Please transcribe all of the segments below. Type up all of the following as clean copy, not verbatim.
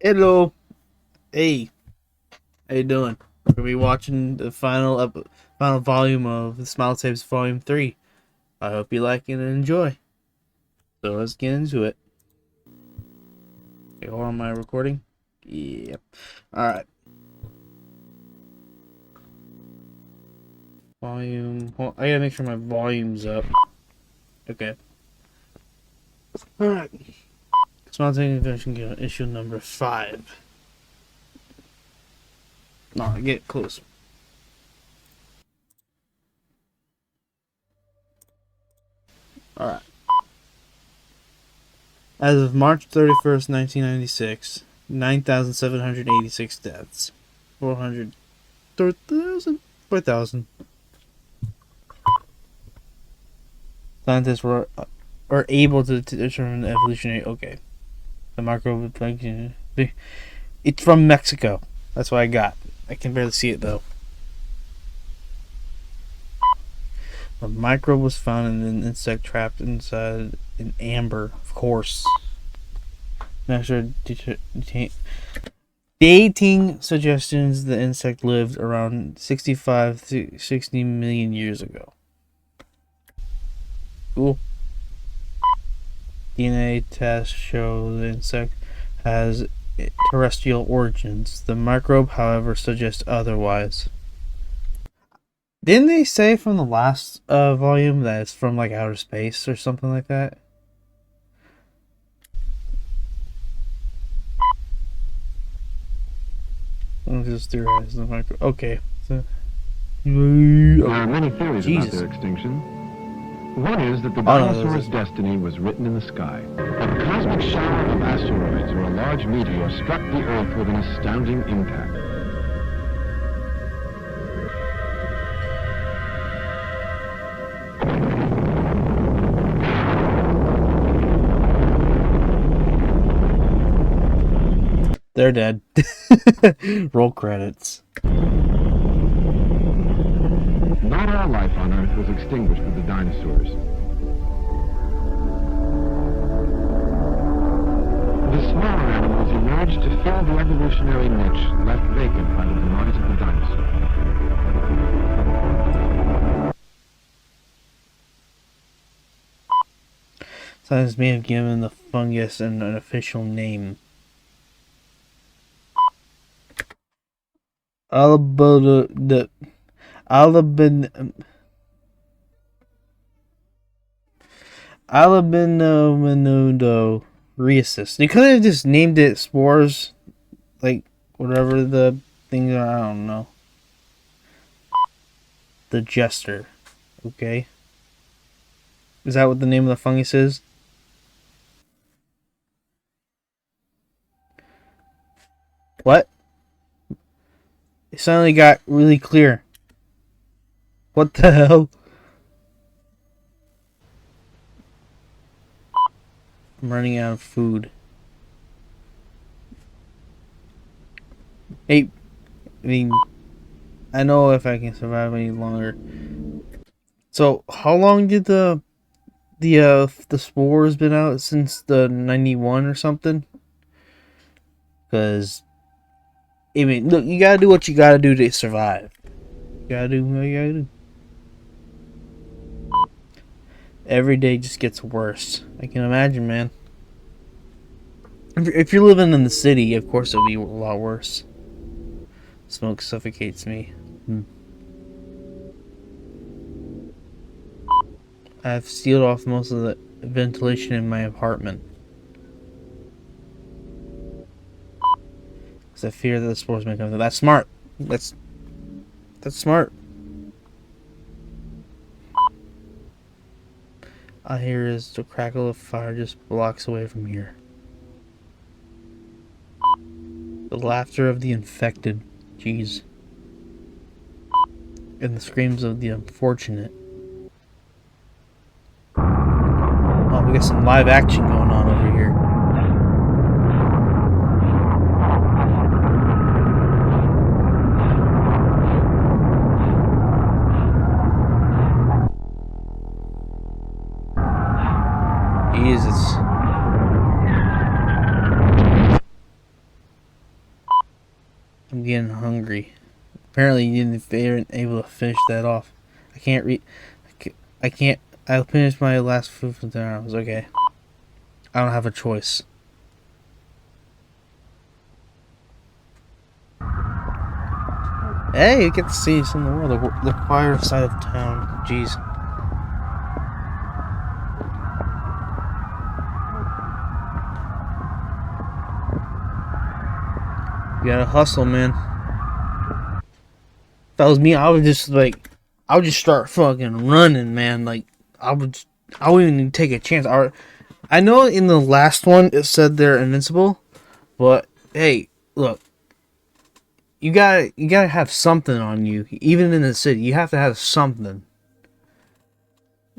Hello. Hey. How you doing? We're gonna be watching the final volume of the Smile Tapes Volume 3. I hope you like it and enjoy. So let's get into it. Okay, hold on, my recording? Yep. Alright. Volume. Well, I gotta make sure my volume's up. Okay. Alright. Smile Tapes Adventure issue number 5. No, get close. Alright. As of March 31st, 1996, 9,786 deaths. 4,000. Scientists were able to determine the evolutionary. Okay. The microbe. It's from Mexico. That's what I got. I can barely see it though. The microbe was found in an insect trapped inside an amber, of course. Dating suggestions the insect lived around 65 to 60 million years ago. Cool. DNA tests show the insect has terrestrial origins. The microbe, however, suggests otherwise. Didn't they say from the last volume that it's from like outer space or something like that? I'll just theorize the microbe. Okay. So, there are many theories about their extinction. One is that the dinosaur's destiny was written in the sky. A cosmic shower of asteroids or a large meteor struck the Earth with an astounding impact. They're dead. Roll credits. Not all life on Earth was extinguished with the dinosaurs. The smaller animals emerged to fill the evolutionary niche left vacant by the demise of the dinosaur. Scientists may have given the fungus an official name. Albinomenudoreasis. They could have just named it spores, like whatever the things are. I don't know. The jester. Okay. Is that what the name of the fungus is? What? It suddenly got really clear. What the hell? I'm running out of food. Hey, I mean, I know if I can survive any longer. So, how long did the spores been out since the 91 or something? Because, I mean, look, you gotta do what you gotta do to survive. You gotta do what you gotta do. Every day just gets worse. I can imagine, man. If you're living in the city, of course it'll be a lot worse. Smoke suffocates me. I've sealed off most of the ventilation in my apartment. Because I fear that the spores may come through. That's smart. That's smart. I hear is the crackle of fire just blocks away from here. The laughter of the infected. Jeez. And the screams of the unfortunate. Oh, we got some live action going on over here. Jesus. getting hungry. Apparently, they weren't able to finish that off. I can't read. I can't. I finished my last food for dinner. I was okay. I don't have a choice. Hey, you get to see some of the world. The quieter side of town. Jeez. You gotta hustle, man. If that was me, I would just start fucking running, man. Like, I wouldn't even take a chance. I know in the last one it said they're invincible, but hey, look, you gotta have something on you. Even in the city, you have to have something.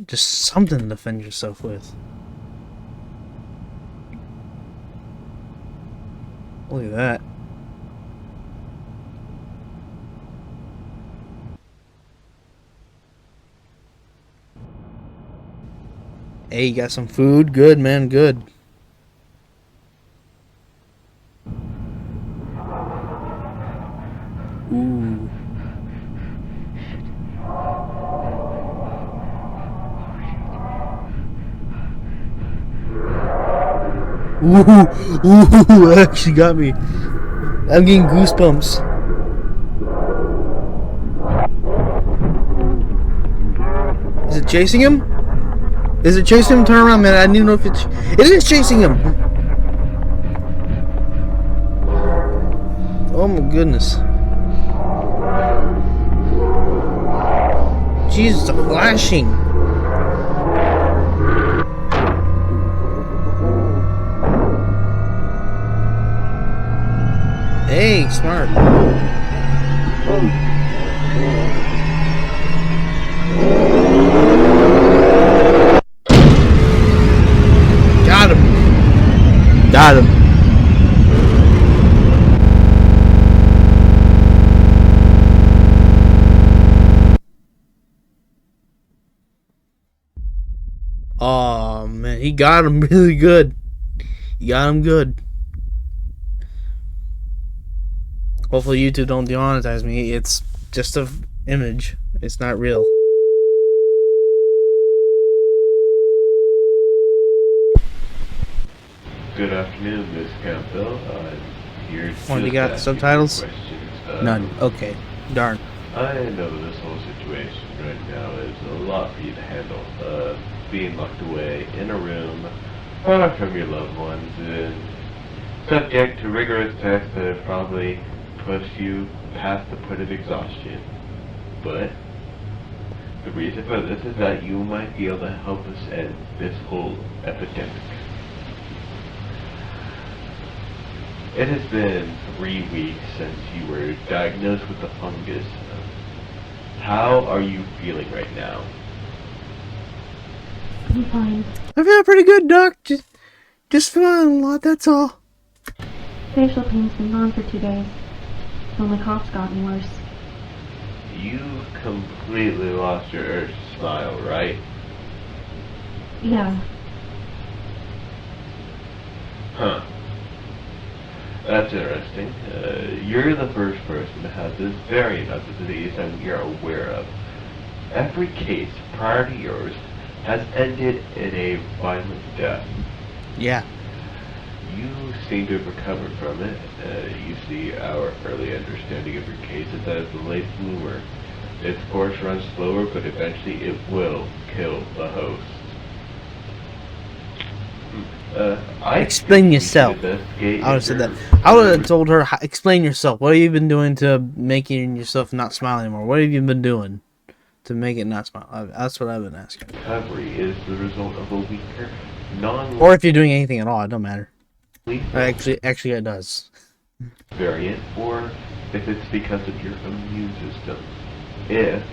Just something to defend yourself with. Look at that. Hey, you got some food? Good, man, good. Ooh. Ooh, that actually got me. I'm getting goosebumps. Is it chasing him? Is it chasing him? Turn around, man. I didn't know if it's... It is chasing him! Oh my goodness. Jesus, the flashing. Hey, smart. Got him. Oh man, he got him really good. He got him good. Hopefully YouTube don't demonetize me. It's just an image. It's not real. Good afternoon, Miss Campbell. Here You got subtitles? None. Okay. Darn. I know this whole situation right now is a lot for you to handle. Being locked away in a room far from your loved ones and subject to rigorous tests that have probably pushed you past the point of exhaustion. But the reason for this is that you might be able to help us end this whole epidemic. It has been 3 weeks since you were diagnosed with the fungus. How are you feeling right now? I'm fine. I feel pretty good, Doc. Just feeling a lot, that's all. Facial pain's been gone for 2 days. So my cough's gotten worse. You completely lost your urge to smile, right? Yeah. Huh. That's interesting. You're the first person to have this variant of the disease that we are aware of. Every case prior to yours has ended in a violent death. Yeah. You seem to have recovered from it. You see, our early understanding of your case is that it's a late bloomer. Its course runs slower, but eventually it will kill the host. Explain yourself. I would have said that. I would have told her, explain yourself. What have you been doing to making yourself not smile anymore? What have you been doing to make it not smile? That's what I've been asking. Recovery is the result of a weaker, or if you're doing anything at all, it don't matter. Actually, it does. Variant, or if it's because of your immune system. If,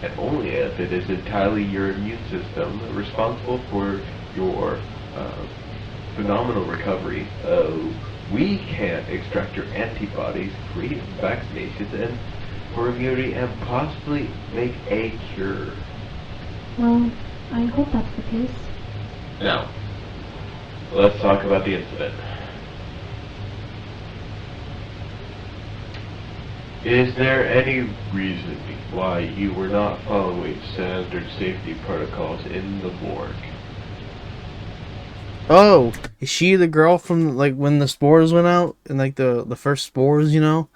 and only if, it is entirely your immune system responsible for your phenomenal recovery, we can extract your antibodies, create vaccinations, and for immunity, and possibly make a cure. Well, I hope that's the case. Now, let's talk about the incident. Is there any reason why you were not following standard safety protocols in the morgue? Oh, is she the girl from like when the spores went out and like the first spores? You know,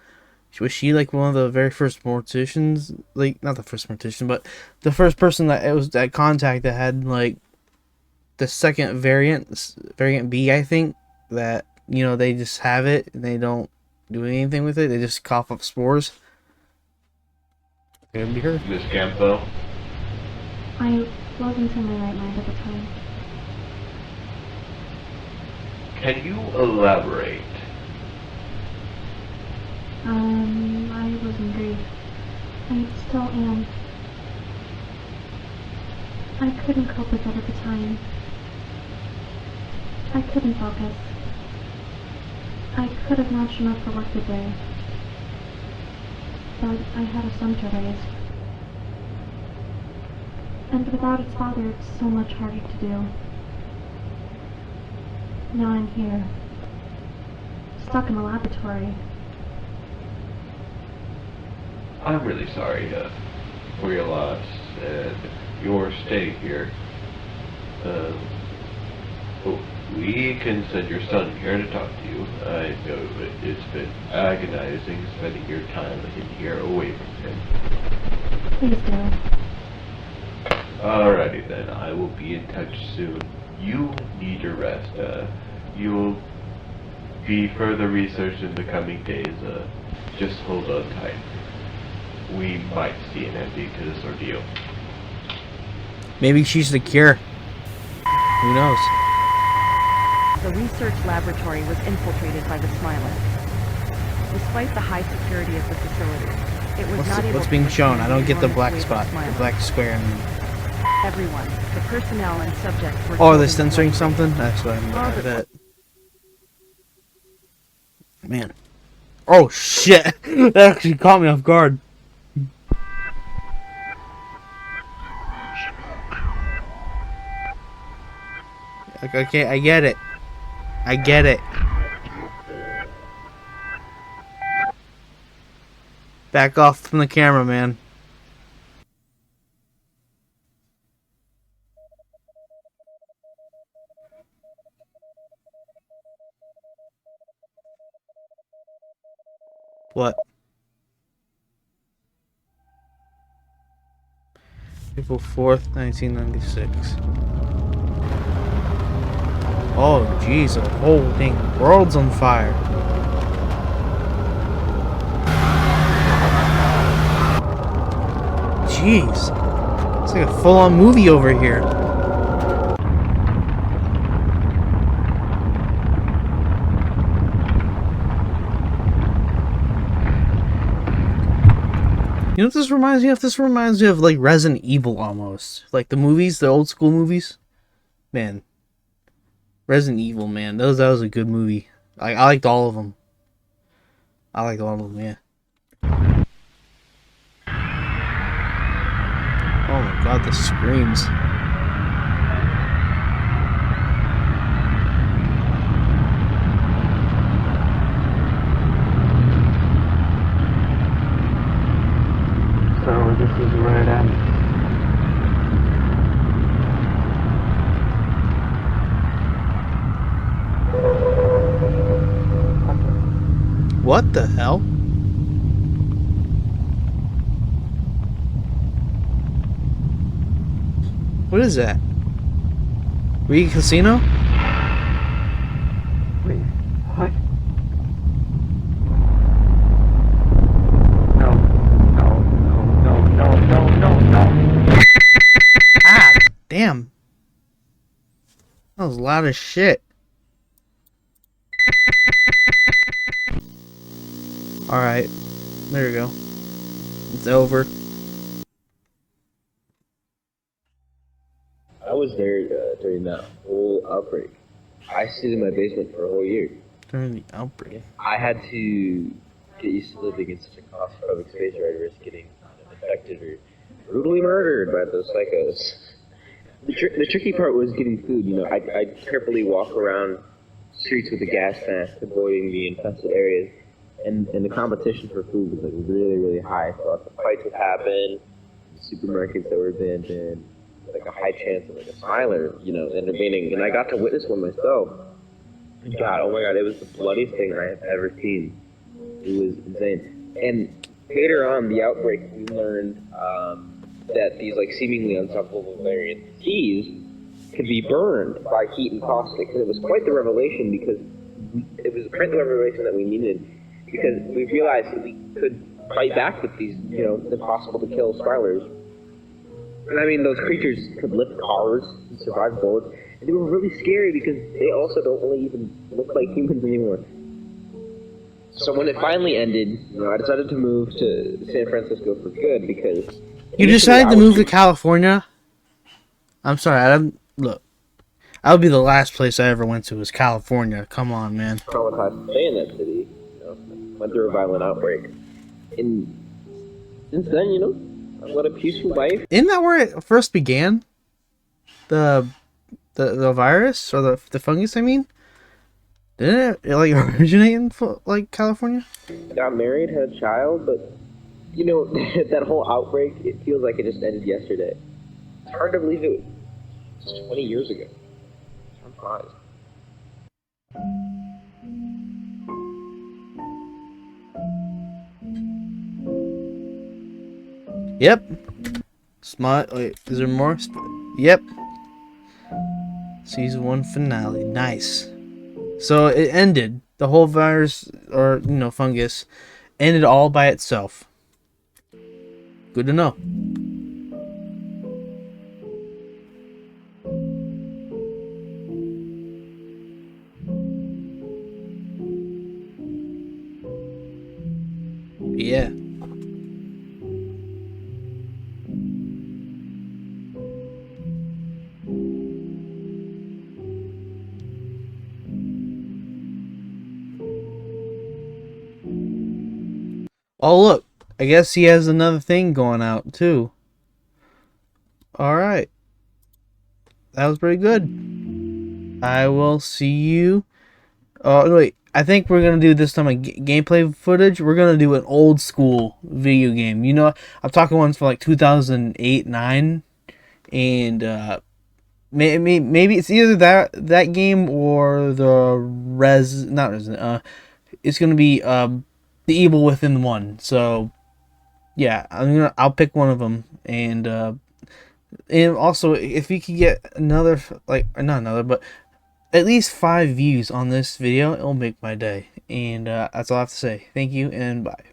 was she like one of the very first morticians? Like not the first mortician, but the first person that it was that contact that had like the second variant B, I think, that they just have it and they don't do anything with it. They just cough up spores. It's gonna be her. Miss Campbell? I wasn't in my right mind at the time. Can you elaborate? I was in grief. I still am. I couldn't cope with it at the time. I couldn't focus. I could have not shown up for work today. But I had a son to raise. And without its father, it's so much harder to do. Now I'm here, stuck in the laboratory. I'm really sorry for your loss and your stay here. We can send your son here to talk to you. I know it's been agonizing spending your time in here away from him. Please do. Alrighty then, I will be in touch soon. You need your rest. You'll be further researched in the coming days. Just hold on tight. We might see an ending to this ordeal. Maybe she's the cure. Who knows? The research laboratory was infiltrated by the Smilers. Despite the high security of the facility, it was not able What's to being shown? I don't get the enormous black wave of spot, the Smilers. black square. Everyone, the personnel and subjects were Oh, are they killed in the censoring blaze. something? That's what I but- bet. Man. Oh shit! That actually caught me off guard. Okay, I get it. I get it. Back off from the camera, man. What? April 4th, 1996. Oh, jeez, the whole dang world's on fire. Jeez. It's like a full-on movie over here. You know what this reminds me of? This reminds me of like Resident Evil almost. Like the movies, the old school movies. Man. Resident Evil, man. That was a good movie. I liked all of them. I liked all of them, yeah. Oh my god, the screams. So this is where it ends. What the hell? What is that? Re Casino? Wait, what? No, no, no, no, no, no, no, no. Ah, damn. That was loud as shit. Alright. There we go. It's over. I was there during that whole outbreak. I stayed in my basement for a whole year. During the outbreak. I had to get used to living in such a claustrophobic space where I'd risk getting infected or brutally murdered by those psychos. The tricky part was getting food. You know, I'd carefully walk around streets with a gas mask, avoiding the infested areas. and the competition for food was like really, really high. So lots of fights would happen, supermarkets that were abandoned, like a high chance of like a Smiler, intervening. And I got to witness one myself. God, oh my God, it was the bloodiest thing I have ever seen. It was insane. And later on, the outbreak, we learned that these like seemingly unstoppable variant disease could be burned by heat and caustic. And it was quite the revelation because it was quite the revelation that we needed because we realized that we could fight back with these, impossible to kill Smilers. And I mean, those creatures could lift cars and survive bullets. And they were really scary because they also don't really even look like humans anymore. So when it finally ended, I decided to move to San Francisco for good because... You decided to move to California? I'm sorry, Adam. Look, that would be the last place I ever went to was California. Come on, man. Traumatized to stay in that city. Went through a violent outbreak. And since then, I've led a peaceful life. Isn't that where it first began? The virus or the fungus? I mean, didn't it like originate in like California? Got married, had a child, but that whole outbreak, it feels like it just ended yesterday. It's hard to believe it was 20 years ago. I'm surprised. Yep. Smart. Wait, is there more? Yep. Season 1 finale. Nice. So it ended. The whole virus, or fungus, ended all by itself. Good to know. Yeah. Oh, look. I guess he has another thing going out, too. Alright. That was pretty good. I will see you... Oh, wait. I think we're going to do this time a gameplay footage. We're going to do an old school video game. I'm talking ones for like 2008, 9. And maybe it's either that game or the not Resident. It's going to be The Evil Within 1. So... yeah, I'll pick one of them, and also if you could get another, not another, but at least 5 views on this video, it'll make my day. And that's all I have to say. Thank you, and bye.